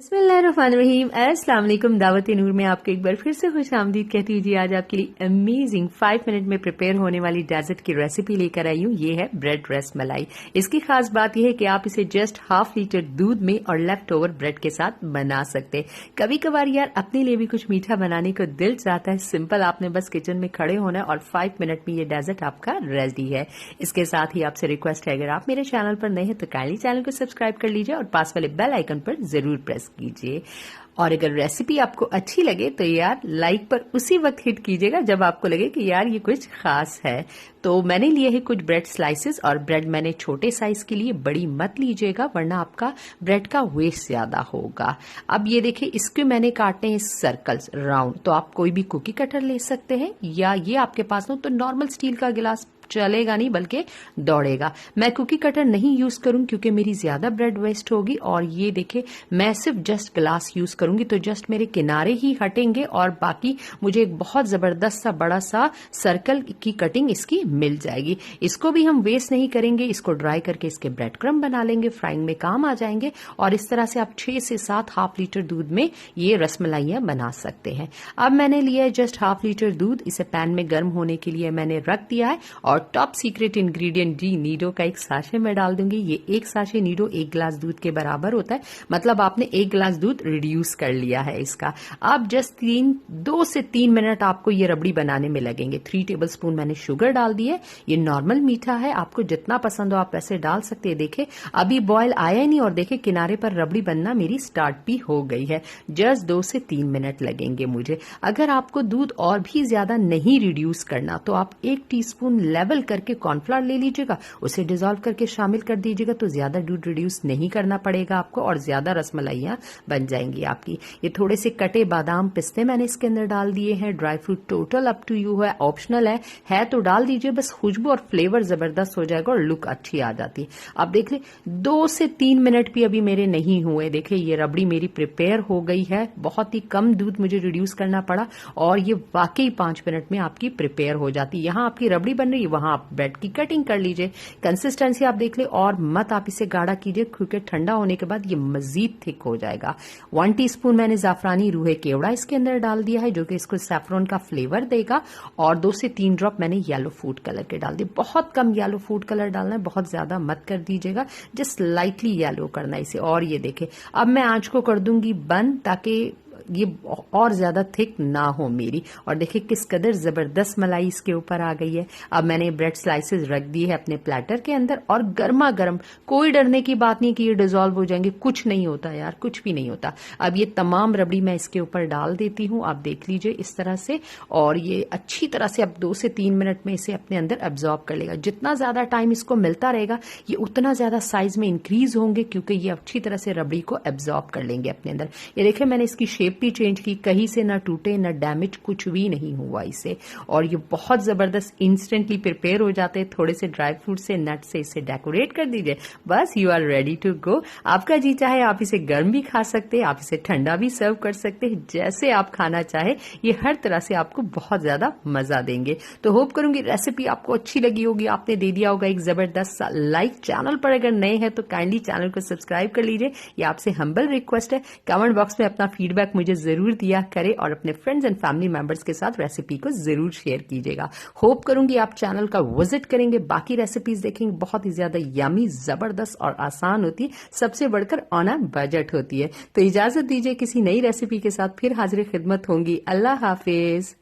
बिस्मिल्लाहिर्रहमानिर्रहीम। अस्सलाम वालेकुम। दावत नूर में आपको एक बार फिर से खुश आमदीद कहती हूँ जी। आज आपके लिए अमेजिंग 5 मिनट में प्रिपेयर होने वाली डेजर्ट की रेसिपी लेकर आई हूँ। ये है ब्रेड रस मलाई। इसकी खास बात यह है कि आप इसे जस्ट हाफ लीटर दूध में और लेफ्ट ओवर ब्रेड के साथ बना सकते। कभी कभार यार अपने लिए भी कुछ मीठा बनाने को दिल चाहता है। सिंपल, आपने बस किचन में खड़े होना है और 5 मिनट में ये डेजर्ट आपका रेडी है। इसके साथ ही आपसे रिक्वेस्ट है, अगर आप मेरे चैनल पर नए हैं तो काइंडली चैनल को सब्सक्राइब कर लीजिए और पास वाले बेल आइकन पर जरूर प्रेस कीजिए। और अगर रेसिपी आपको अच्छी लगे तो यार लाइक पर उसी वक्त हिट कीजिएगा जब आपको लगे कि यार ये कुछ खास है। तो मैंने लिए है कुछ ब्रेड स्लाइसेस, और ब्रेड मैंने छोटे साइज के लिए, बड़ी मत लीजिएगा वरना आपका ब्रेड का वेस्ट ज्यादा होगा। अब ये देखिए, इसके मैंने काटने हैं सर्कल्स राउंड। तो आप कोई भी कुकी कटर ले सकते हैं, या ये आपके पास हो तो नॉर्मल स्टील का गिलास चलेगा नहीं बल्कि दौड़ेगा। मैं कुकी कटर नहीं यूज करूंगी क्योंकि मेरी ज्यादा ब्रेड वेस्ट होगी। और ये देखिए, मैं सिर्फ जस्ट ग्लास यूज करूंगी तो जस्ट मेरे किनारे ही हटेंगे और बाकी मुझे एक बहुत जबरदस्त सा बड़ा सा सर्कल की कटिंग इसकी मिल जाएगी। इसको भी हम वेस्ट नहीं करेंगे, इसको ड्राई करके इसके ब्रेड क्रम्ब बना लेंगे, फ्राइंग में काम आ जाएंगे। और इस तरह से आप 6 से 7 हाफ लीटर दूध में ये रसमलाइयां बना सकते हैं। अब मैंने लिया है जस्ट हाफ लीटर दूध, इसे पैन में गर्म होने के लिए मैंने रख दिया है। और टॉप सीक्रेट इंग्रेडिएंट जी, नीडो का एक साशे में डाल दूंगी। ये एक साशे नीडो 1 गिलास दूध के बराबर होता है, मतलब आपने 1 गिलास दूध रिड्यूस कर लिया है इसका। अब जस्ट 2 से 3 मिनट आपको ये रबड़ी बनाने में लगेंगे। 3 टेबलस्पून मैंने शुगर डाल दी है। ये नॉर्मल मीठा है, आपको जितना पसंद हो आप वैसे डाल सकते हैं। देखे अभी बॉयल आया नहीं, और देखे किनारे पर रबड़ी बनना मेरी स्टार्ट भी हो गई है। जस्ट 2 से 3 मिनट लगेंगे मुझे। अगर आपको दूध और भी ज्यादा नहीं रिड्यूस करना तो आप 1 टीस्पून लेवल करके कॉर्नफ्लोर ले लीजिएगा, उसे डिसॉल्व करके शामिल कर दीजिएगा, तो ज्यादा दूध रिड्यूस नहीं करना पड़ेगा आपको और ज्यादा रसमलाइयां बन जाएंगी आपकी। ये थोड़े से कटे बादाम पिस्ते मैंने इसके अंदर डाल दिए हैं। Dry fruit total up to you है, ऑप्शनल है तो डाल दीजिए। बस खुशबू और फ्लेवर जबरदस्त हो जाएगा और लुक अच्छी आ जाती है। अब देख ले, 2 से 3 मिनट भी अभी मेरे नहीं हुए। देखिए ये रबड़ी मेरी प्रिपेयर हो गई है। बहुत ही कम दूध मुझे रिड्यूस करना पड़ा और ये वाकई 5 मिनट में आपकी प्रिपेयर हो जाती है। यहाँ आपकी रबड़ी बन रही है, वहां आप ब्रेड की कटिंग कर लीजिए। कंसिस्टेंसी आप देख ले, और मत आप इसे गाढ़ा कीजिए क्योंकि ठंडा होने के बाद ये मजीद थिक हो जाएगा। 1 टीस्पून मैंने जाफरानी रूहे केवड़ा इसके अंदर डाल दिया है, जो कि इसको सैफरन का फ्लेवर देगा। और 2 से 3 ड्रॉप मैंने येलो फूड कलर के डाल दिए। बहुत कम येलो फूड कलर डालना है, बहुत ज्यादा मत कर दीजिएगा, जस्ट लाइटली येलो करना है इसे। और ये देखे, अब मैं आंच को कर दूंगी बंद ताकि ये और ज्यादा थिक ना हो मेरी। और देखिए किस कदर जबरदस्त मलाई इसके ऊपर आ गई है। अब मैंने ब्रेड स्लाइसेस रख दी है अपने प्लेटर के अंदर, और गर्मा गर्म, कोई डरने की बात नहीं कि ये डिसॉल्व हो जाएंगे, कुछ नहीं होता यार, कुछ भी नहीं होता। अब ये तमाम रबड़ी मैं इसके ऊपर डाल देती हूँ, आप देख लीजिए इस तरह से। और ये अच्छी तरह से अब 2 से 3 मिनट में इसे अपने अंदर एब्जॉर्ब कर लेगा। जितना ज्यादा टाइम इसको मिलता रहेगा ये उतना ज्यादा साइज में इंक्रीज होंगे, क्योंकि ये अच्छी तरह से रबड़ी को एब्जॉर्ब कर लेंगे अपने अंदर। ये देखिए मैंने इसकी शेप भी चेंज की, कहीं से ना टूटे ना डैमेज, कुछ भी नहीं हुआ इसे। और ये बहुत जबरदस्त इंस्टेंटली प्रिपेयर हो जाते हैं। थोड़े से ड्राई फ्रूट से, नट से इसे डेकोरेट कर दीजिए, बस you are ready to go. आपका जी चाहे आप इसे गर्म भी खा सकते हैं, आप इसे ठंडा भी सर्व कर सकते हैं, जैसे आप खाना चाहे। ये हर तरह से आपको बहुत ज्यादा मजा देंगे। तो होप करूंगी रेसिपी आपको अच्छी लगी होगी। आपने दे दिया होगा एक जबरदस्त सा लाइक। चैनल पर अगर नए हैं तो काइंडली चैनल को सब्सक्राइब कर लीजिए, ये आपसे हम्बल रिक्वेस्ट है। कमेंट बॉक्स में अपना फीडबैक मुझे जरूर दिया करें और अपने फ्रेंड्स एंड फैमिली मेंबर्स के साथ रेसिपी को जरूर शेयर कीजिएगा। होप करूंगी आप चैनल का विजिट करेंगे, बाकी रेसिपीज देखेंगे। बहुत ही ज्यादा यमी, जबरदस्त और आसान होती है, सबसे बढ़कर ऑन अ बजट होती है। तो इजाजत दीजिए, किसी नई रेसिपी के साथ फिर हाजिर खिदमत होंगी। अल्लाह हाफिज।